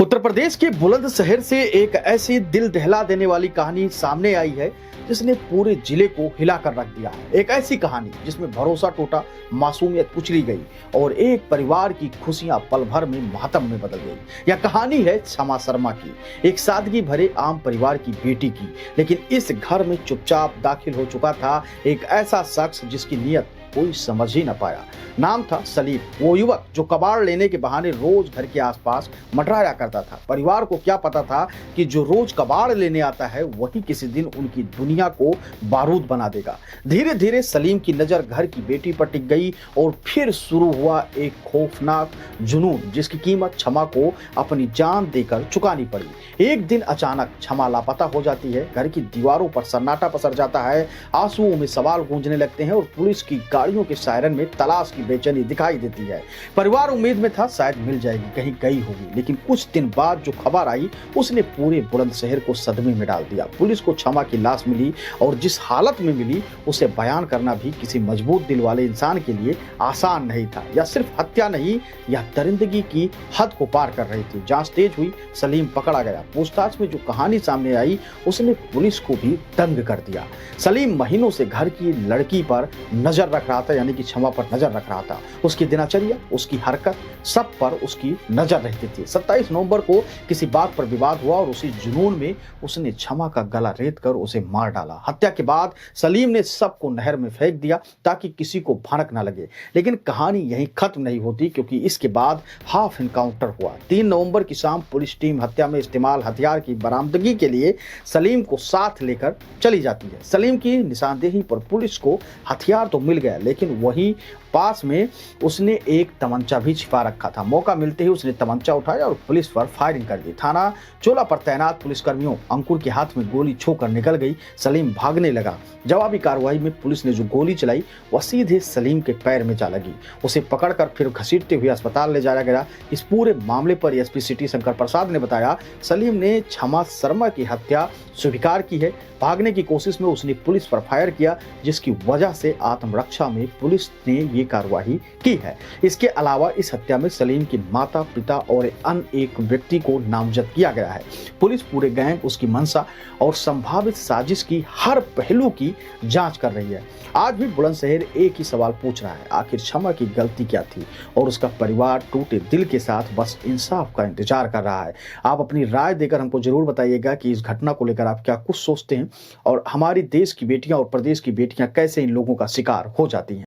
उत्तर प्रदेश के बुलंदशहर से एक ऐसी दिल दहला देने वाली कहानी सामने आई है जिसने पूरे जिले को हिलाकर रख दिया है। एक ऐसी कहानी जिसमें भरोसा टूटा, मासूमियत कुचली गई और एक परिवार की खुशियां पल भर में मातम में बदल गई। यह कहानी है क्षमा शर्मा की, एक सादगी भरे आम परिवार की बेटी की। लेकिन इस घर में चुपचाप दाखिल हो चुका था एक ऐसा शख्स जिसकी नीयत कोई समझ ही न पाया। नाम था सलीम, वो युवक जो कबाड़ लेने के बहाने रोज घर के आसपास मंडराया करता था। परिवार को क्या पता था कि जो रोज कबाड़ लेने आता है वही किसी दिन उनकी दुनिया को बारूद बना देगा। धीरे धीरे सलीम की नजर घर की बेटी पर टिक गई और फिर शुरू हुआ एक खौफनाक जुनून जिसकी कीमत क्षमा को अपनी जान देकर चुकानी पड़ी। एक दिन अचानक क्षमा लापता हो जाती है, घर की दीवारों पर सन्नाटा पसर जाता है, आंसुओं में सवाल गूंजने लगते हैं और पुलिस की गाड़ियों के सायरन में तलाश की बेचैनी दिखाई देती है। परिवार उम्मीद में था शायद मिल जाएगी, कहीं गई होगी, लेकिन कुछ दिन बाद जो खबर आई उसने पूरे बुलंदशहर को सदमे में डाल दिया। पुलिस को क्षमा की लाश मिली और जिस हालत में मिली उसे बयान करना भी किसी मजबूत दिल वाले इंसान के लिए आसान नहीं था। यह सिर्फ हत्या नहीं, यह दरिंदगी की हद को पार कर रही थी। जांच तेज हुई, सलीम पकड़ा गया। पूछताछ में जो कहानी सामने आई उसने पुलिस को भी दंग कर दिया। सलीम महीनों से घर की लड़की पर नजर रख रहा था, यानी कि क्षमा पर नजर रख रहा था। उसकी दिनचर्या, उसकी हरकत, सब पर उसकी नजर रहती थी। 27 नवंबर को किसी बात पर विवाद हुआ और उसी जुनून में उसने क्षमा का गला रेत कर उसे मार डाला। हत्या के बाद सलीम ने सबको नहर में फेंक दिया ताकि किसी को भनक न लगे। लेकिन कहानी यहीं खत्म नहीं होती, क्योंकि इसके बाद हाफ इनकाउंटर हुआ। 3 नवंबर की शाम पुलिस टीम हत्या में इस्तेमाल हथियार की बरामदगी के लिए सलीम को साथ लेकर चली जाती है। सलीम की निशानदेही पर पुलिस को हथियार तो मिल गया, लेकिन वहीं पास में उसने एक तमंचा भी छिपा रखा था। मौका मिलते ही उसने तमंचा उठाया और पुलिस पर फायरिंग कर दी। थाना चोला पर तैनात पुलिसकर्मियों अंकुर के हाथ में गोली छोड़कर निकल गई। सलीम भागने लगा। जवाबी कार्रवाई में पुलिस ने जो गोली चलाई वह सीधे सलीम के पैर में जा लगी। उसे पकड़कर फिर घसीटते हुए अस्पताल ले जाया गया। इस पूरे मामले पर एसपी सिटी शंकर प्रसाद ने बताया, सलीम ने क्षमा शर्मा की हत्या स्वीकार की है। भागने की कोशिश में उसने पुलिस पर फायर किया, जिसकी वजह से आत्मरक्षा में पुलिस ने ये कार्रवाई की है। इसके अलावा इस हत्या में सलीम की माता, पिता और अन्य एक व्यक्ति को नामजद किया गया है। पुलिस पूरे गैंग, उसकी मंशा और संभावित साजिश की हर पहलू की जांच कर रही है। आज भी बुलंदशहर एक ही सवाल पूछ रहा है, आखिर क्षमा की गलती क्या थी? और उसका परिवार टूटे दिल के साथ बस इंसाफ का इंतजार कर रहा है। आप अपनी राय देकर हमको जरूर बताइएगा कि इस घटना को लेकर आप क्या कुछ सोचते हैं और हमारी देश की बेटियां और प्रदेश की बेटियां कैसे इन लोगों का शिकार हो जाती हैं।